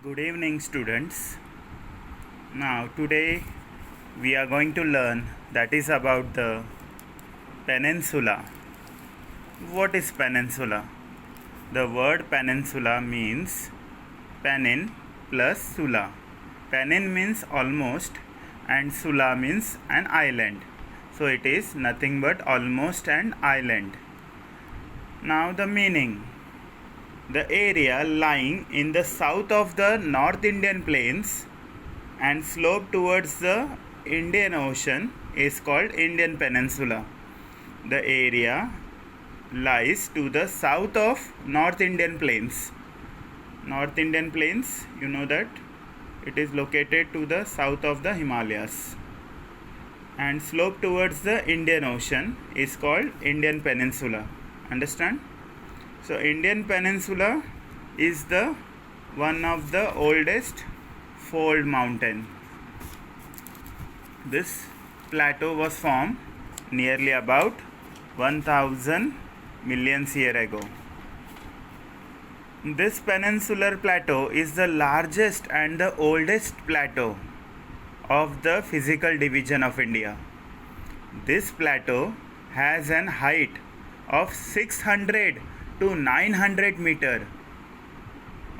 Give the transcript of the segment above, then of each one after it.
Good evening, students. Now, today we are going to learn that is about the peninsula. What is peninsula? The word peninsula means penin plus sula. Penin means almost and sula means an island. So it is nothing but almost an island. Now the meaning. The area lying in the south of the North Indian plains and slope towards the Indian Ocean is called Indian Peninsula. The area lies to the south of North Indian plains. North Indian plains, you know that it is located to the south of the Himalayas, and slope towards the Indian Ocean is called Indian Peninsula. Understand? So Indian Peninsula is the one of the oldest fold mountain. This plateau was formed nearly about 1000 million years ago. This peninsular plateau is the largest and the oldest plateau of the physical division of India. This plateau has an height of 600 to 900 meter.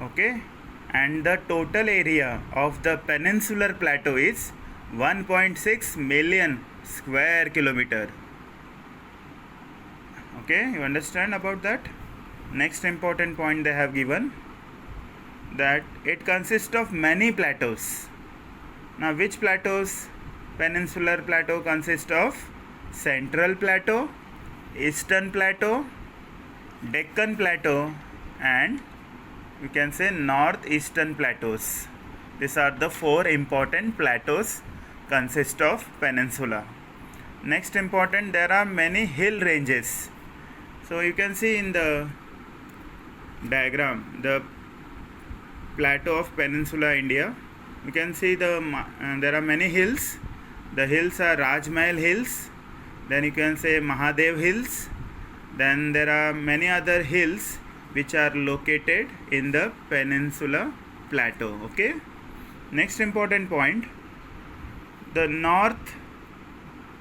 Okay, and the total area of the peninsular plateau is 1.6 million square kilometer. Okay, you understand about that? Next important point they have given that it consists of many plateaus. Now which plateaus? Peninsular plateau consists of Central Plateau, Eastern Plateau, Deccan Plateau, and we can say Northeastern Plateaus. These are the four important plateaus consist of peninsula. Next important, there are many hill ranges. So you can see in the diagram the plateau of Peninsula India. You can see there are many hills. The hills are Rajmahal Hills. Then you can say Mahadev Hills. Then there are many other hills which are located in the Peninsula Plateau. Okay. Next important point, the north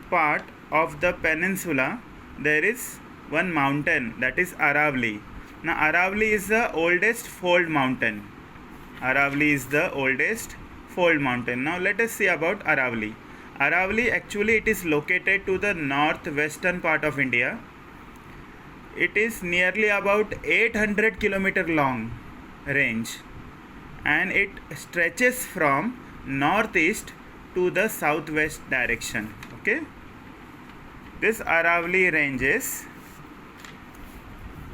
part of the peninsula there is one mountain, that is Aravalli. Now Aravalli is the oldest fold mountain. Aravalli is the oldest fold mountain. Now let us see about Aravalli. Aravalli actually it is located to the northwestern part of India. It is nearly about 800 kilometer long range and it stretches from northeast to the southwest direction. Okay, this Aravalli range is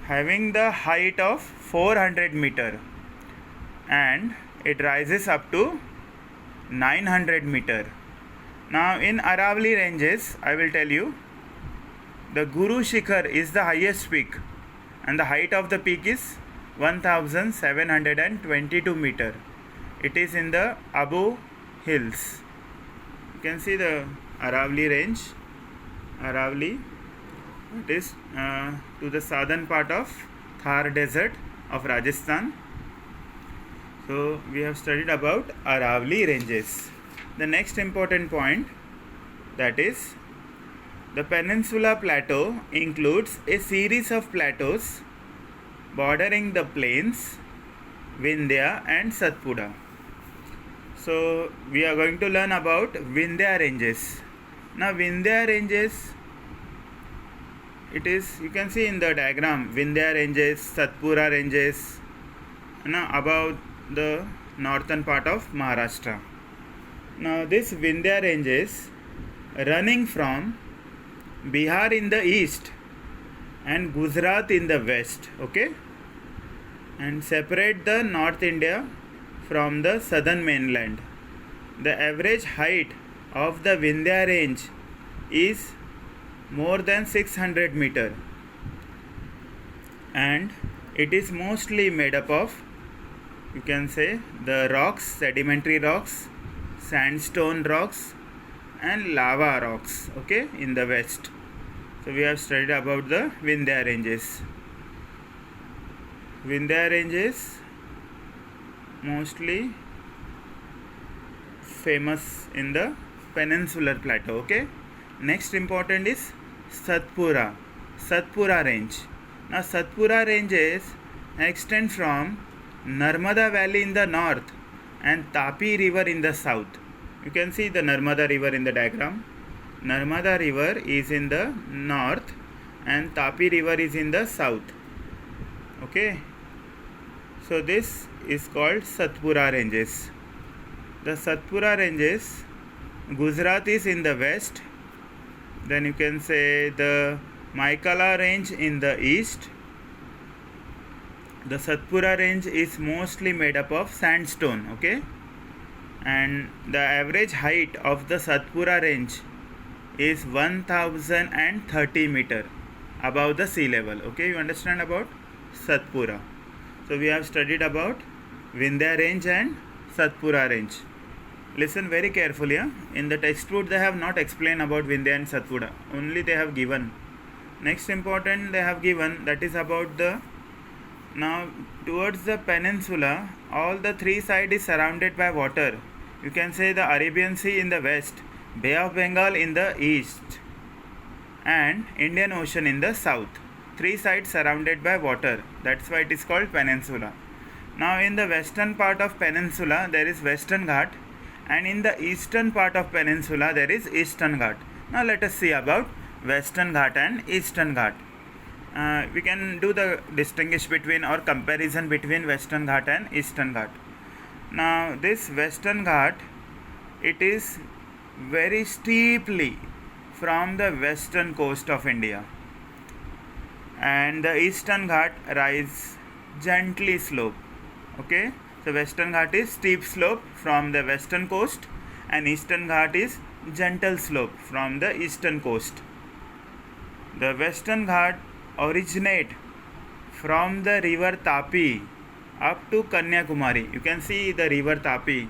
having the height of 400 meter and it rises up to 900 meter. Now in Aravalli ranges I will tell you, the Guru Shikhar is the highest peak and the height of the peak is 1722 meter. It is in the Abu Hills. You can see the Aravalli range. Aravalli, it is to the southern part of Thar desert of Rajasthan. So we have studied about Aravalli ranges. The next important point, that is the Peninsula Plateau includes a series of plateaus bordering the plains, Vindhya and Satpura. So we are going to learn about Vindhya ranges. Now Vindhya ranges, it is, you can see in the diagram, Vindhya ranges, Satpura ranges, above the northern part of Maharashtra. Now this Vindhya ranges running from Bihar in the east and Gujarat in the west, okay, and separate the North India from the southern mainland. The average height of the Vindhya range is more than 600 meter and it is mostly made up of, you can say, the rocks, sedimentary rocks, sandstone rocks and lava rocks, okay, in the west. So we have studied about the Vindhya ranges. Vindhya ranges mostly famous in the peninsular plateau. Okay, next important is Satpura range. Now Satpura ranges extend from Narmada valley in the north and Tapi river in the south. You can see the Narmada river in the diagram. Narmada river is in the north and Tapi river is in the south. Okay, so this is called Satpura ranges. The Satpura ranges, Gujarat is in the west. Then you can say the Maikala range in the east. The Satpura range is mostly made up of sandstone. Okay, and the average height of the Satpura range is 1030 meter above the sea level. Okay, you understand about Satpura. So we have studied about Vindhya range and Satpura range. Listen very carefully. In the textbook they have not explained about Vindhya and Satpura, only they have given. Next important they have given, that is about the, now towards the peninsula all the three sides is surrounded by water. You can say the Arabian Sea in the west, Bay of Bengal in the east and Indian Ocean in the south. Three sides surrounded by water, that's why it is called peninsula. Now in the western part of peninsula there is Western Ghat, and in the eastern part of peninsula there is Eastern Ghat. Now let us see about Western Ghat and Eastern Ghat. We can do the distinguish between or comparison between Western Ghat and Eastern Ghat. Now this Western Ghat, it is very steeply from the western coast of India, and the Eastern Ghat rise gently slope. Okay, so Western Ghat is steep slope from the western coast and Eastern Ghat is gentle slope from the eastern coast. The Western Ghat originate from the river Tapi up to Kanyakumari. You can see the river Tapi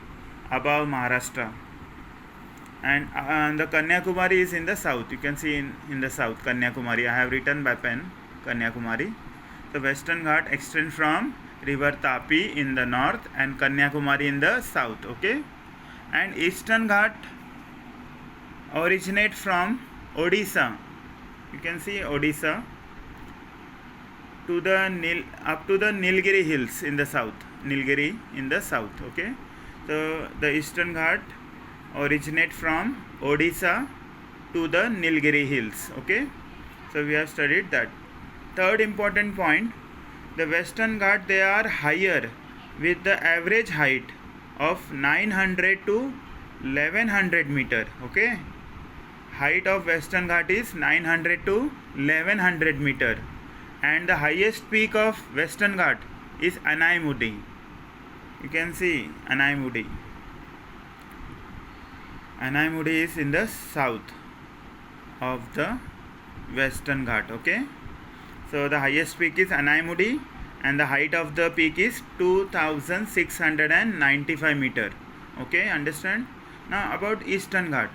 above Maharashtra, and the Kanyakumari is in the south. You can see in the south Kanyakumari. I have written by pen Kanyakumari. The Western Ghat extends from river Tapi in the north and Kanyakumari in the south. Okay, and Eastern Ghat originate from Odisha. You can see Odisha to the up to the Nilgiri hills in the south. Nilgiri in the south. Okay, so the Eastern Ghat originate from Odisha to the Nilgiri hills. Okay, so we have studied that. Third important point, the Western Ghat, they are higher with the average height of 900 to 1100 meter. Okay, height of Western Ghat is 900 to 1100 meter, and the highest peak of Western Ghat is Anaimudi. You can see Anaimudi. Anaimudi is in the south of the Western Ghat. Okay, so the highest peak is Anaimudi and the height of the peak is 2695 meter. Okay, understand? Now about Eastern Ghat.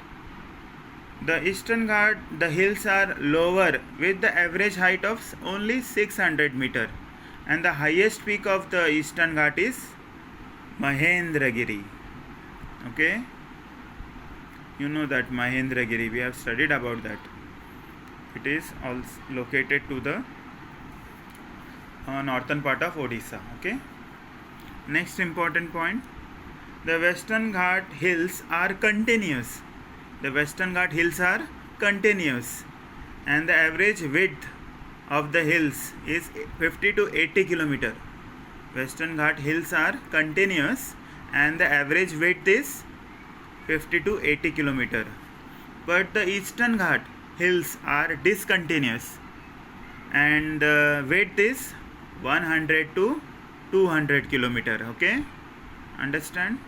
The Eastern Ghat, the hills are lower with the average height of only 600 meter, and the highest peak of the Eastern Ghat is Mahendragiri. Okay, you know that Mahendragiri, we have studied about that. It is also located to the northern part of Odisha. Okay, next important point, the Western Ghat hills are continuous. The Western Ghat hills are continuous, and the average width of the hills is 50 to 80 kilometer. Western Ghat hills are continuous and the average width is 50 to 80 kilometer. But the Eastern Ghat hills are discontinuous and the width is 100 to 200 kilometer. Okay, understand?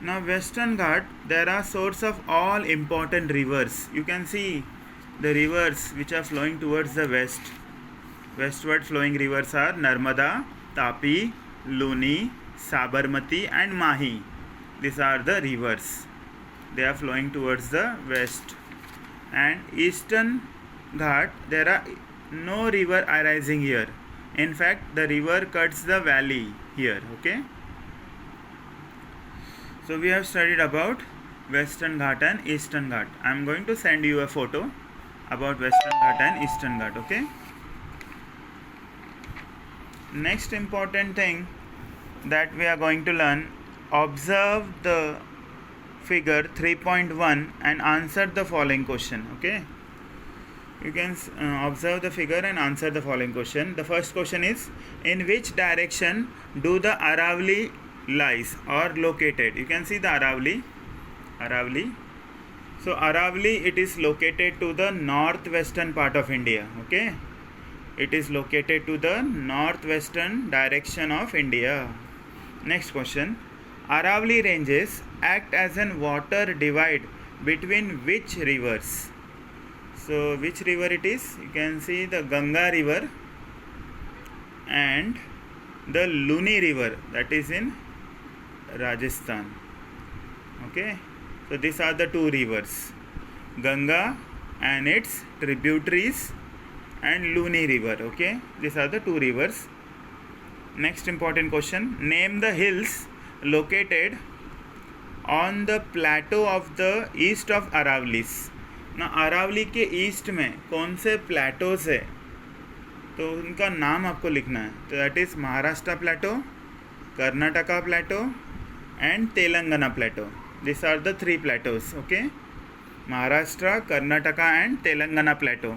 Now Western Ghat, there are source of all important rivers. You can see the rivers which are flowing towards the west. Westward flowing rivers are Narmada, Tapi, Luni, Sabarmati and Mahi. These are the rivers. They are flowing towards the west. And Eastern Ghat, there are no river arising here. In fact, the river cuts the valley here. Okay, So we have studied about Western Ghat and Eastern Ghat. I am going to send you a photo about Western Ghat and Eastern Ghat. Okay. Next important thing that we are going to learn, observe the figure 3.1 and answer the following question. Okay, you can observe the figure and answer the following question. The first question is, in which direction do the Aravali lies or located? You can see the Aravali. So Aravali, it is located to the northwestern part of India. Okay, it is located to the northwestern direction of India. Next question, Aravali ranges act as an water divide between which rivers? So which river it is? You can see the Ganga river and the Luni river, that is in Rajasthan. Okay, so these are the two rivers, Ganga and its tributaries and Luni river. Okay, these are the two rivers. Next important question, name the hills located on the plateau of the east of Aravalis. ना अरावली के east में कौन से Plato's है, तो उनका नाम आपको लिखना है. तो that is Maharashtra plateau, Karnataka plateau and Telangana plateau. This are the three plateaus. Okay, Maharashtra, Karnataka and Telangana plateau.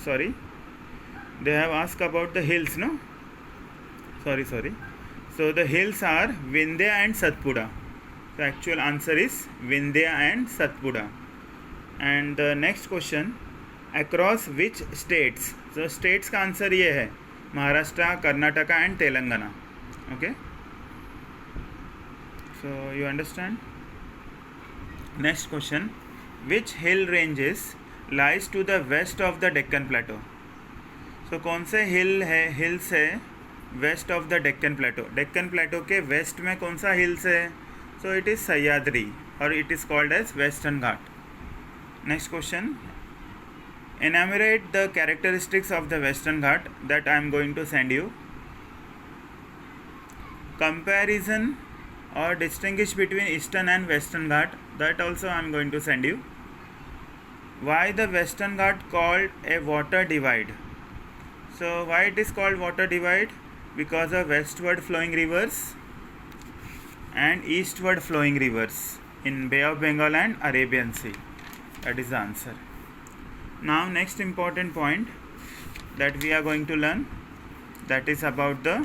Sorry, they have asked about the hills. No, sorry. So the hills are Vindhya and Satpura. The actual answer is Vindhya and Satpura. And the next question, across which states? So states का answer ये है, Maharashtra, Karnataka and Telangana. Okay, so you understand. Next question, which hill ranges lies to the west of the Deccan Plateau? So कौन से hills है waste of the Deccan प्लेटो? डेक्कन प्लेटो के waste में कौन सा हिल्स है? सो इट इज़ सह्याद्री और it is called as Western Ghat. Next question, enumerate the characteristics of the Western Ghat that I am going to send you. Comparison और distinguish between Eastern and Western Ghat, that also I am going to send you. Why the Western Ghat called a water divide? So why it is called water divide? Because of westward flowing rivers and eastward flowing rivers in Bay of Bengal and Arabian Sea. That is the answer. Now next important point that we are going to learn, that is about the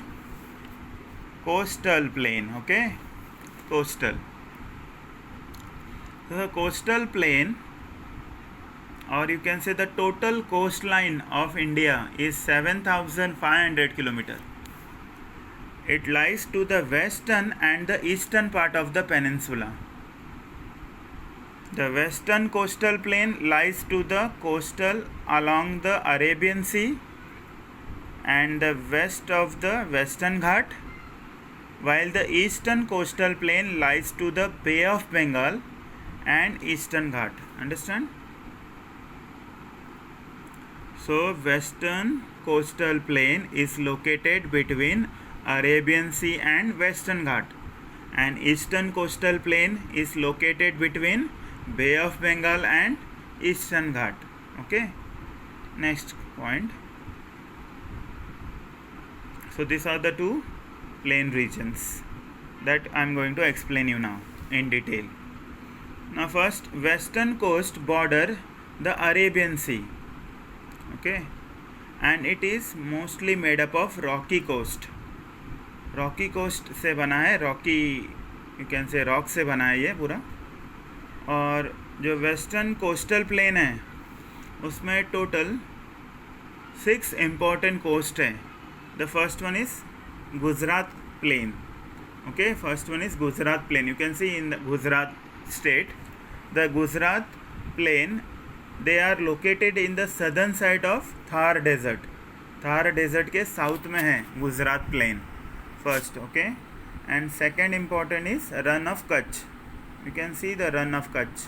coastal plain. Okay, coastal. So the coastal plain, or you can say the total coastline of India is 7,500 km. It lies to the western and the eastern part of the peninsula. The western coastal plain lies to the coastal along the Arabian Sea and the west of the Western Ghat, while the eastern coastal plain lies to the Bay of Bengal and Eastern Ghat. Understand? So western coastal plain is located between Arabian Sea and Western Ghat, and eastern coastal plain is located between Bay of Bengal and Eastern Ghat. Okay, next point. So these are the two plain regions that I am going to explain you now in detail. Now first, western coast border the Arabian Sea. Okay, and it is mostly made up of rocky coast. Rocky coast से बना है, rocky you can say rock से बना है ये पूरा. और जो वेस्टर्न कोस्टल प्लेन है उसमें टोटल 6 इम्पॉर्टेंट कोस्ट है. The first one is Gujarat plain. Okay, first one is Gujarat plain. You can see in the Gujarat state the Gujarat plain. They are located in the southern side of Thar desert. Thar desert के south में है Gujarat plain first. Okay, and second important is Rann of Kutch. You can see the Rann of Kutch.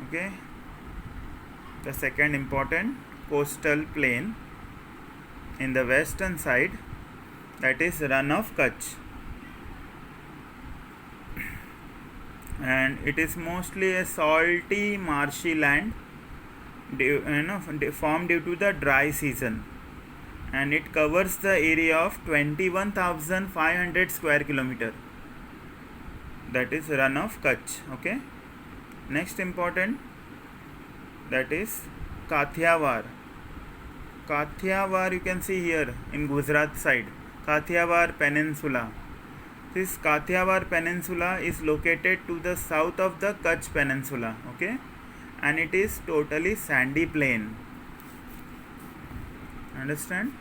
Okay, the second important coastal plain in the western side, that is run of Kutch. and it is mostly a salty marshy land formed due to the dry season, and it covers the area of 21,500 square kilometer. That is Run of Kutch. Okay. Next important, that is Kathiawar. Kathiawar you can see here in Gujarat side. Kathiawar Peninsula. This Kathiawar Peninsula is located to the south of the Kutch Peninsula. Okay, and it is totally sandy plain. Understand?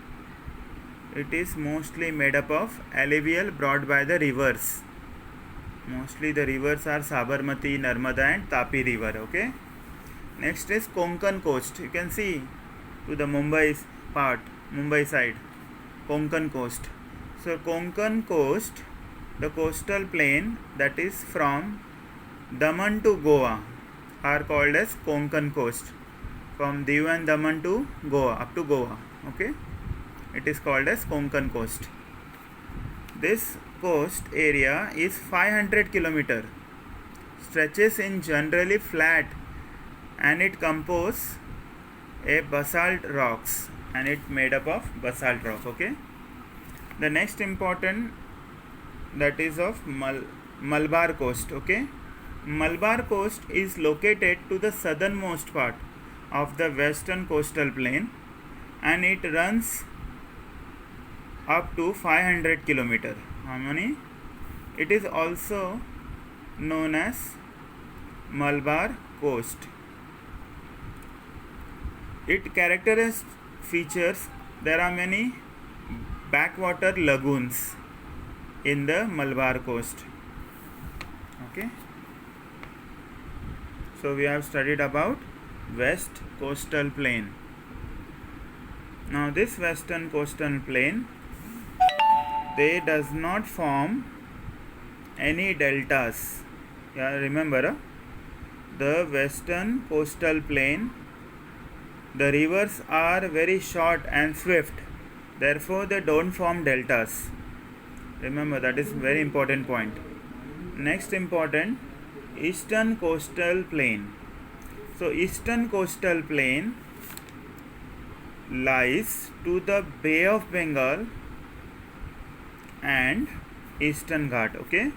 It is mostly made up of alluvial brought by the rivers. Mostly the rivers are Sabarmati, Narmada and Tapi river. Okay. Next is Konkan coast. You can see to the Mumbai part, Mumbai side, Konkan coast. So Konkan coast, the coastal plain that is from Daman to Goa are called as Konkan coast. From Diu and Daman to Goa, up to Goa. Okay. It is called as Konkan coast. This coast area is 500 km, stretches in generally flat, and it composes a basalt rocks, and it made up of basalt rock. Okay. The next important, that is of Malabar coast. Okay. Malabar coast is located to the southernmost part of the western coastal plain, and it runs up to 500 km. How many? It is also known as Malabar coast. It characteristic features, there are many backwater lagoons in the Malabar coast. Okay. So we have studied about west coastal plain. Now this western coastal plain, they does not form any deltas. Yeah, remember the western coastal plain, the rivers are very short and swift, therefore they don't form deltas. Remember, that is very important point. Next important, eastern coastal plain. So eastern coastal plain lies to the Bay of Bengal and Eastern Ghat. Okay.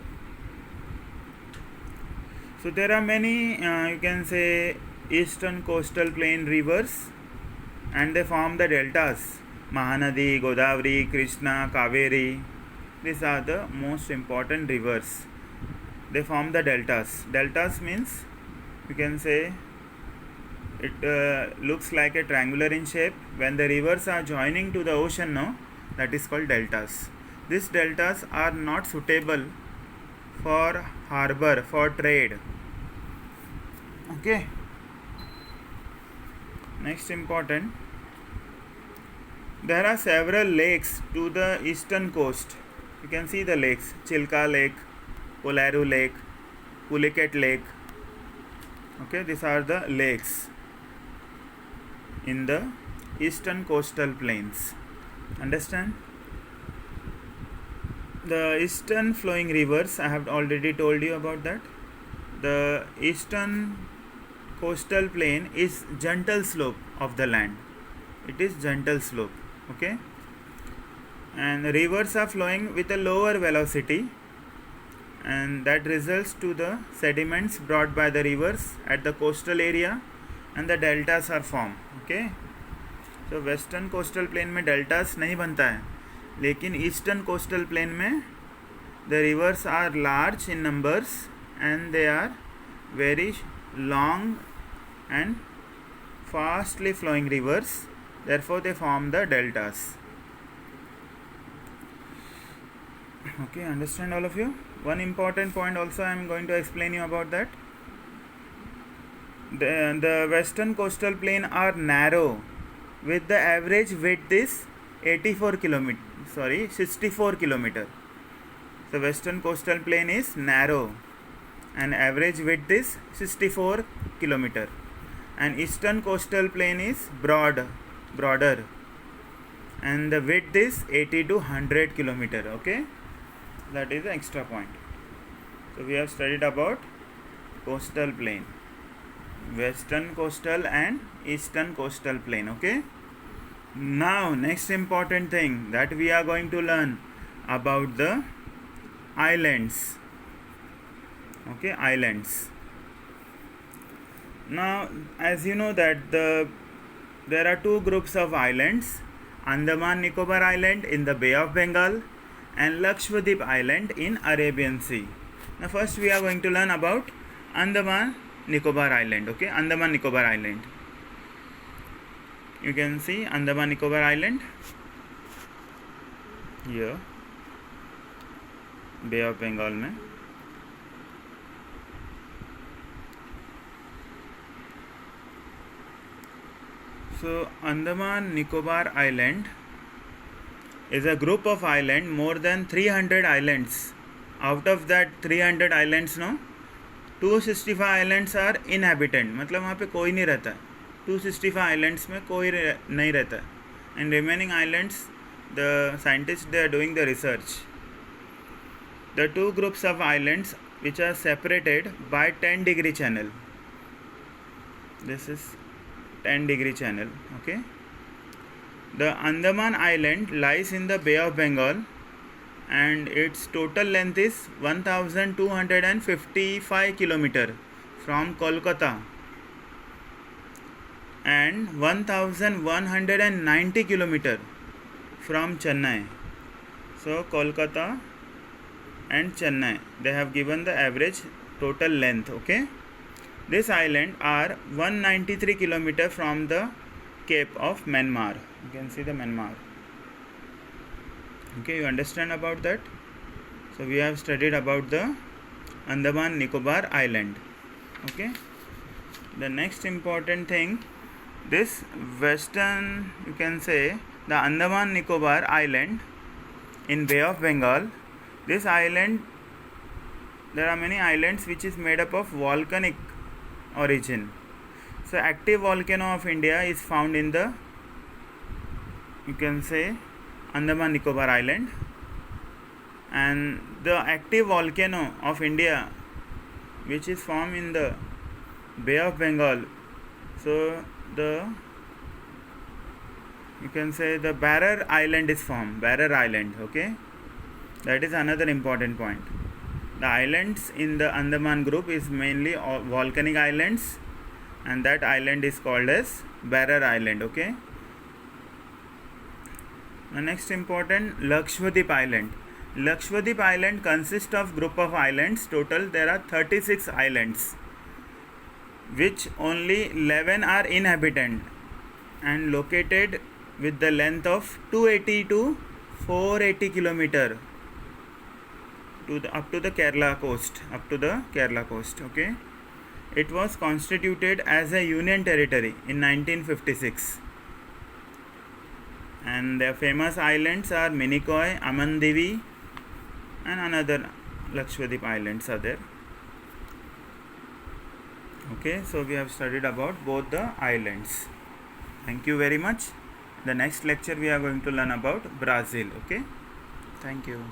So there are many you can say eastern coastal plain rivers, and they form the deltas. Mahanadi, Godavari, Krishna, Kaveri. These are the most important rivers. They form the deltas. Deltas means you can say it looks like a triangular in shape. When the rivers are joining to the ocean, no, that is called deltas. These deltas are not suitable for harbor, for trade. Okay. Next important, there are several lakes to the eastern coast. You can see the lakes: Chilka Lake, Kolaru Lake, Pulicat Lake. Okay, these are the lakes in the eastern coastal plains. Understand? The eastern flowing rivers, I have already told you about that. The eastern coastal plain is gentle slope of the land. It is gentle slope. Okay. And the rivers are flowing with a lower velocity, and that results to the sediments brought by the rivers at the coastal area, and the deltas are formed. Okay. So western coastal plain में deltas नहीं बनता है, लेकिन eastern coastal plain में the rivers are large in numbers and they are very long and fastly flowing rivers, therefore they form the deltas. Okay, understand all of you? One important point also I am going to explain you about that. The western coastal plain are narrow with the average width is 64 kilometer. So western coastal plain is narrow and average width is 64 kilometer, and eastern coastal plain is broader, and the width is 80 to 100 kilometer. Okay, that is the extra point. So we have studied about coastal plain, western coastal and eastern coastal plain. Okay, now next important thing that we are going to learn about the islands. Okay, islands. Now as you know that there are two groups of islands, Andaman Nicobar Island in the Bay of Bengal and Lakshadweep Island in Arabian Sea. Now first we are going to learn about Andaman Nicobar Island. Okay, Andaman Nicobar Island. You can see Andaman Nicobar Island here, Bay of Bengal में. So Andaman Nicobar Island is a group of islands, more than 300 islands. Out of that 300 islands, no, 265 islands are inhabitant, मतलब वहाँ पे कोई नहीं रहता है. 265 islands में कोई नहीं रहता है. And remaining islands, the scientists, they are doing the research. The two groups of islands which are separated by 10-degree channel. This is 10-degree channel. Okay, the Andaman Island lies in the Bay of Bengal and its total length is 1255 km from Kolkata and 1190 km from Chennai. So Kolkata and Chennai, they have given the average total length. Okay, this island are 193 km from the Cape of Myanmar. You can see the Myanmar. Okay, you understand about that? So we have studied about the Andaman Nicobar Island. Okay, the next important thing, this western, you can say the Andaman Nicobar Island in Bay of Bengal. This island, there are many islands which is made up of volcanic origin. So active volcano of India is found in the, you can say, Andaman Nicobar Island, and the active volcano of India which is formed in the Bay of Bengal, so the, you can say, the Barrier Island is formed, Barrier Island. Okay, that is another important point. The islands in the Andaman group is mainly volcanic islands, and that island is called as Barrier Island. Okay, the next important, Lakshadweep Island. Lakshadweep Island consists of group of islands. Total there are 36 islands, which only 11 are inhabitant and located with the length of 280 to 480 km to the, up to the Kerala coast, Okay, it was constituted as a union territory in 1956, and their famous islands are Minicoy, Amandevi, and another Lakshadweep islands are there. Okay, so we have studied about both the islands. Thank you very much. The next lecture we are going to learn about Brazil. Okay, thank you.